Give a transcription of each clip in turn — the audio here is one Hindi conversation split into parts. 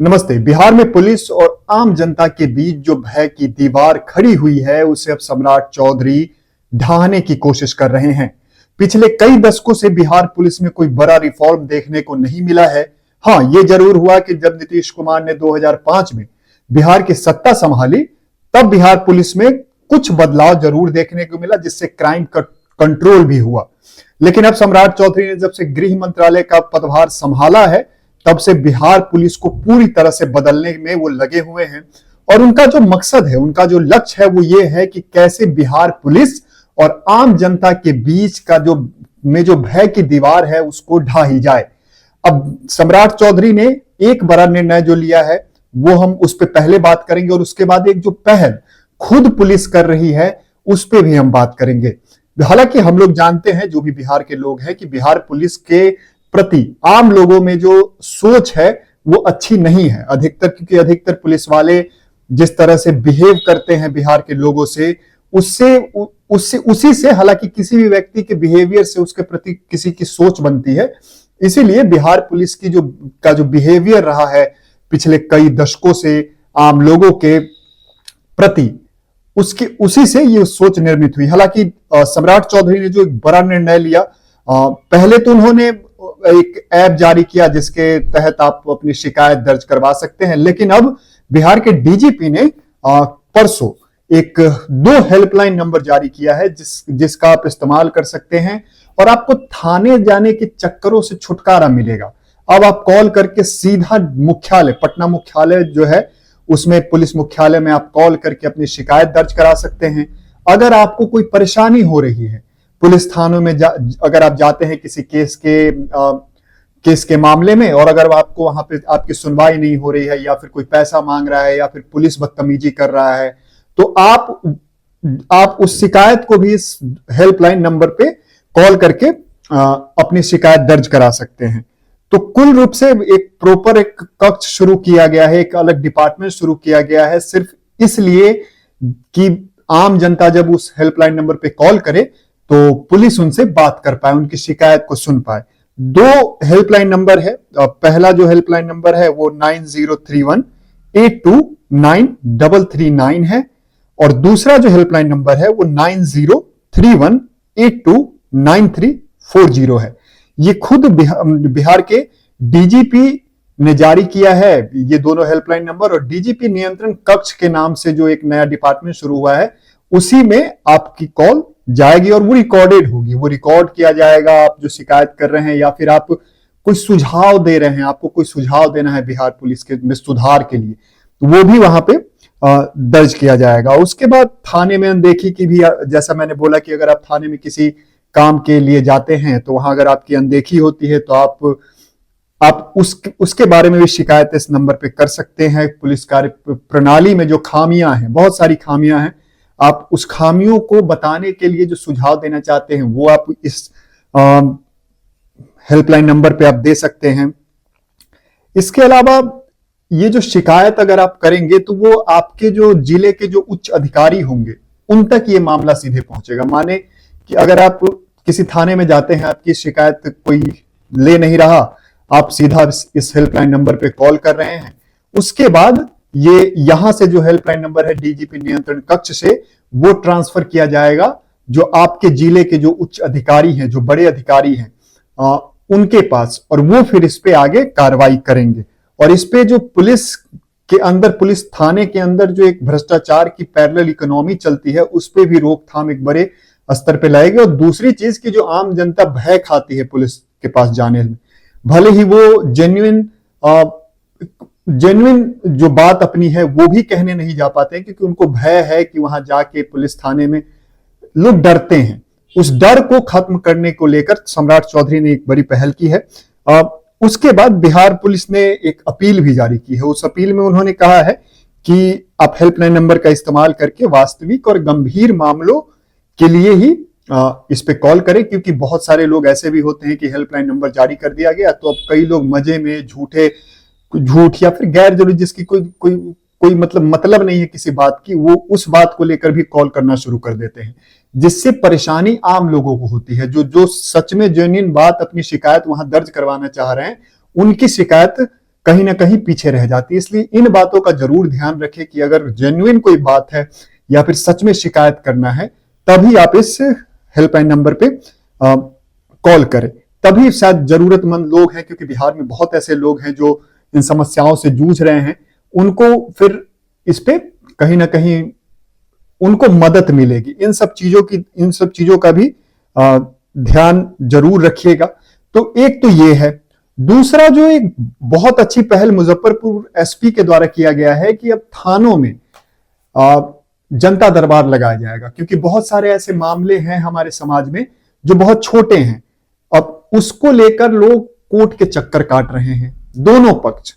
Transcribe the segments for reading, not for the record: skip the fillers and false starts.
नमस्ते। बिहार में पुलिस और आम जनता के बीच जो भय की दीवार खड़ी हुई है, उसे अब सम्राट चौधरी ढहाने की कोशिश कर रहे हैं। पिछले कई दशकों से बिहार पुलिस में कोई बड़ा रिफॉर्म देखने को नहीं मिला है। हाँ, ये जरूर हुआ कि जब नीतीश कुमार ने 2005 में बिहार की सत्ता संभाली, तब बिहार पुलिस में कुछ बदलाव जरूर देखने को मिला, जिससे क्राइम कंट्रोल भी हुआ। लेकिन अब सम्राट चौधरी ने जब से गृह मंत्रालय का पदभार संभाला है, तब से बिहार पुलिस को पूरी तरह से बदलने में वो लगे हुए हैं। और उनका जो मकसद है, उनका जो लक्ष्य है, वो ये है कि कैसे बिहार पुलिस और आम जनता के बीच का जो भय की दीवार है, उसको ढाही जाए। अब सम्राट चौधरी ने एक बड़ा निर्णय जो लिया है, वो हम उस पर पहले बात करेंगे, और उसके बाद एक जो पहल खुद पुलिस कर रही है, उस पर भी हम बात करेंगे। हालांकि हम लोग जानते हैं, जो भी बिहार के लोग हैं, कि बिहार पुलिस के प्रति आम लोगों में जो सोच है वो अच्छी नहीं है क्योंकि अधिकतर पुलिस वाले जिस तरह से बिहेव करते हैं बिहार के लोगों से, उसी से हालांकि किसी भी व्यक्ति के बिहेवियर से उसके प्रति किसी की सोच बनती है। इसीलिए बिहार पुलिस की जो बिहेवियर रहा है पिछले कई दशकों से आम लोगों के प्रति, उसी से ये सोच निर्मित हुई। हालांकि सम्राट चौधरी ने जो एक बड़ा निर्णय लिया, पहले तो उन्होंने एक ऐप जारी किया जिसके तहत आप अपनी शिकायत दर्ज करवा सकते हैं। लेकिन अब बिहार के डीजीपी ने परसों एक 2 हेल्पलाइन नंबर जारी किया है, जिसका आप इस्तेमाल कर सकते हैं, और आपको थाने जाने के चक्करों से छुटकारा मिलेगा। अब आप कॉल करके सीधा मुख्यालय, पटना मुख्यालय जो है, उसमें पुलिस मुख्यालय में आप कॉल करके अपनी शिकायत दर्ज करा सकते हैं। अगर आपको कोई परेशानी हो रही है पुलिस थानों में, अगर आप जाते हैं किसी केस के मामले में, और अगर आपको वहां पे आपकी सुनवाई नहीं हो रही है, या फिर कोई पैसा मांग रहा है, या फिर पुलिस बदतमीजी कर रहा है, तो आप उस शिकायत को भी इस हेल्पलाइन नंबर पे कॉल करके अपनी शिकायत दर्ज करा सकते हैं। तो कुल रूप से एक कक्ष शुरू किया गया है, एक अलग डिपार्टमेंट शुरू किया गया है, सिर्फ इसलिए कि आम जनता जब उस हेल्पलाइन नंबर पे कॉल करे तो पुलिस उनसे बात कर पाए, उनकी शिकायत को सुन पाए। 2 हेल्पलाइन नंबर है। पहला जो हेल्पलाइन नंबर है वो 9031829339 है, और दूसरा जो हेल्पलाइन नंबर है वो 9031829340 है। ये खुद बिहार के डीजीपी ने जारी किया है, ये दोनों हेल्पलाइन नंबर। और डीजीपी नियंत्रण कक्ष के नाम से जो एक नया डिपार्टमेंट शुरू हुआ है, उसी में आपकी कॉल जाएगी और वो रिकॉर्डेड होगी, वो रिकॉर्ड किया जाएगा। आप जो शिकायत कर रहे हैं, या फिर आप कोई सुझाव दे रहे हैं, आपको कोई सुझाव देना है बिहार पुलिस के में सुधार के लिए, तो वो भी वहां पे दर्ज किया जाएगा। उसके बाद थाने में अनदेखी की भी, जैसा मैंने बोला कि अगर आप थाने में किसी काम के लिए जाते हैं, तो वहां अगर आपकी अनदेखी होती है, तो आप उसके बारे में भी शिकायत इस नंबर पे कर सकते हैं। पुलिस कार्य प्रणाली में जो खामियां हैं, बहुत सारी खामियां हैं, आप उस खामियों को बताने के लिए जो सुझाव देना चाहते हैं, वो आप इस हेल्पलाइन नंबर पे आप दे सकते हैं। इसके अलावा ये जो शिकायत अगर आप करेंगे, तो वो आपके जो जिले के जो उच्च अधिकारी होंगे, उन तक ये मामला सीधे पहुंचेगा। माने कि अगर आप किसी थाने में जाते हैं, आपकी शिकायत कोई ले नहीं रहा, आप सीधा इस हेल्पलाइन नंबर पे कॉल कर रहे हैं, उसके बाद ये यहां से जो हेल्पलाइन नंबर है डीजीपी नियंत्रण कक्ष से, वो ट्रांसफर किया जाएगा जो आपके जिले के जो उच्च अधिकारी हैं, जो बड़े अधिकारी हैं, उनके पास, और वो फिर इस पे आगे कार्रवाई करेंगे। और इस पे जो पुलिस के अंदर, पुलिस थाने के अंदर जो एक भ्रष्टाचार की पैरेलल इकोनॉमी चलती है, उस पे भी रोकथाम एक बड़े स्तर पे लाएगी। और दूसरी चीज की जो आम जनता भय खाती है पुलिस के पास जाने में, भले ही वो जेन्युइन जो बात अपनी है वो भी कहने नहीं जा पाते हैं, क्योंकि उनको भय है कि वहां जाके पुलिस थाने में लोग डरते हैं। उस डर को खत्म करने को लेकर सम्राट चौधरी ने एक बड़ी पहल की है। उसके बाद बिहार पुलिस ने एक अपील भी जारी की है। उस अपील में उन्होंने कहा है कि आप हेल्पलाइन नंबर का इस्तेमाल करके वास्तविक और गंभीर मामलों के लिए ही इस पे कॉल करें, क्योंकि बहुत सारे लोग ऐसे भी होते हैं कि हेल्पलाइन नंबर जारी कर दिया गया, तो अब कई लोग मजे में झूठ या फिर गैर जरूरी, जिसकी कोई मतलब नहीं है किसी बात की, वो उस बात को लेकर भी कॉल करना शुरू कर देते हैं, जिससे परेशानी आम लोगों को होती है। जो सच में जेन्युइन बात, अपनी शिकायत वहां दर्ज करवाना चाह रहे हैं, उनकी शिकायत कहीं ना कहीं पीछे रह जाती है। इसलिए इन बातों का जरूर ध्यान रखें कि अगर जेन्युइन कोई बात है या फिर सच में शिकायत करना है, तभी आप इस हेल्पलाइन नंबर पे कॉल करें। तभी शायद जरूरतमंद लोग हैं, क्योंकि बिहार में बहुत ऐसे लोग हैं जो इन समस्याओं से जूझ रहे हैं, उनको फिर इस पे कहीं ना कहीं उनको मदद मिलेगी। इन सब चीजों का भी ध्यान जरूर रखिएगा। तो एक तो ये है। दूसरा, जो एक बहुत अच्छी पहल मुजफ्फरपुर एसपी के द्वारा किया गया है कि अब थानों में जनता दरबार लगाया जाएगा, क्योंकि बहुत सारे ऐसे मामले हैं हमारे समाज में जो बहुत छोटे हैं। अब उसको लेकर लोग कोर्ट के चक्कर काट रहे हैं। दोनों पक्ष,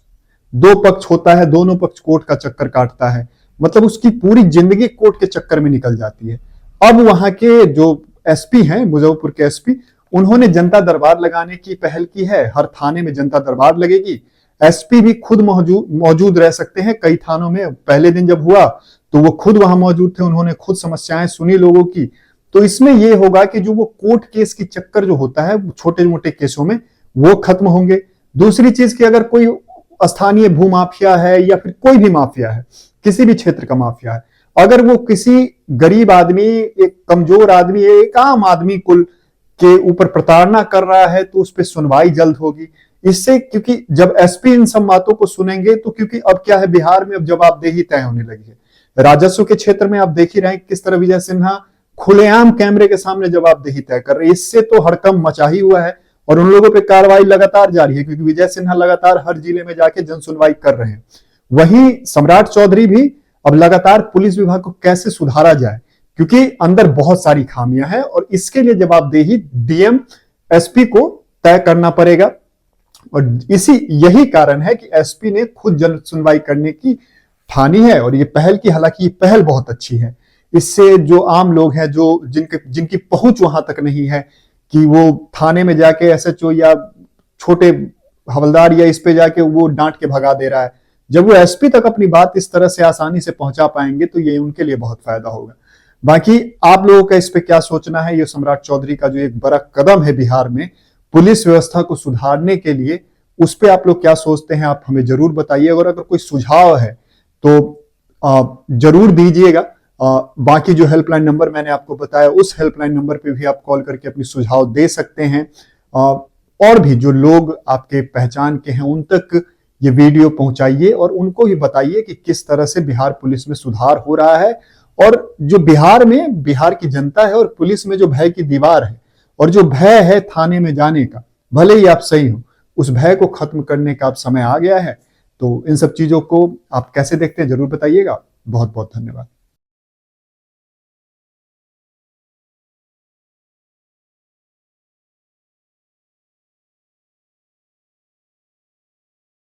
दो पक्ष होता है, दोनों पक्ष कोर्ट का चक्कर काटता है, मतलब उसकी पूरी जिंदगी कोर्ट के चक्कर में निकल जाती है। अब वहां के जो एसपी हैं, मुजफ्फरपुर के एसपी, उन्होंने जनता दरबार लगाने की पहल की है। हर थाने में जनता दरबार लगेगी। एसपी भी खुद मौजूद रह सकते हैं। कई थानों में पहले दिन जब हुआ तो वो खुद वहां मौजूद थे, उन्होंने खुद समस्याएं सुनी लोगों की। तो इसमें यह होगा कि जो वो कोर्ट केस की चक्कर जो होता है छोटे मोटे केसों में, वो खत्म होंगे। दूसरी चीज कि अगर कोई स्थानीय भूमाफिया है या फिर कोई भी माफिया है, किसी भी क्षेत्र का माफिया है, अगर वो किसी गरीब आदमी, एक कमजोर आदमी, एक आम आदमी कुल के ऊपर प्रताड़ना कर रहा है, तो उस पर सुनवाई जल्द होगी। इससे, क्योंकि जब एसपी इन सब बातों को सुनेंगे, तो क्योंकि अब क्या है, बिहार में अब जवाबदेही तय होने लगी है। राजस्व के क्षेत्र में आप देख ही रहे हैं किस तरह विजय सिन्हा खुलेआम कैमरे के सामने जवाबदेही तय कर रहे हैं। इससे तो हड़कंप मचा ही हुआ है और उन लोगों पे कार्रवाई लगातार जारी है, क्योंकि विजय सिन्हा लगातार हर जिले में जाके जन सुनवाई कर रहे हैं। वहीं सम्राट चौधरी भी अब लगातार पुलिस विभाग को कैसे सुधारा जाए, क्योंकि अंदर बहुत सारी खामियां हैं और इसके लिए जवाबदेही डीएम एसपी को तय करना पड़ेगा। और यही कारण है कि एसपी ने खुद जन सुनवाई करने की ठानी है और ये पहल की, हालांकि ये पहल बहुत अच्छी है। इससे जो आम लोग हैं, जो जिनकी पहुंच वहां तक नहीं है कि वो थाने में जाके एसएचओ या छोटे हवलदार या इस पे जाके वो डांट के भगा दे रहा है, जब वो एसपी तक अपनी बात इस तरह से आसानी से पहुंचा पाएंगे तो ये उनके लिए बहुत फायदा होगा। बाकी आप लोगों का इस पे क्या सोचना है? ये सम्राट चौधरी का जो एक बड़ा कदम है बिहार में पुलिस व्यवस्था को सुधारने के लिए, उस पे आप लोग क्या सोचते हैं? आप हमें जरूर बताइए। अगर कोई सुझाव है तो जरूर दीजिएगा। बाकी जो हेल्पलाइन नंबर मैंने आपको बताया, उस हेल्पलाइन नंबर पे भी आप कॉल करके अपनी सुझाव दे सकते हैं। और भी जो लोग आपके पहचान के हैं उन तक ये वीडियो पहुंचाइए और उनको भी बताइए कि किस तरह से बिहार पुलिस में सुधार हो रहा है, और जो बिहार में बिहार की जनता है और पुलिस में जो भय की दीवार है और जो भय है थाने में जाने का, भले ही आप सही हो, उस भय को खत्म करने का अब समय आ गया है। तो इन सब चीजों को आप कैसे देखते हैं जरूर बताइएगा। बहुत बहुत धन्यवाद।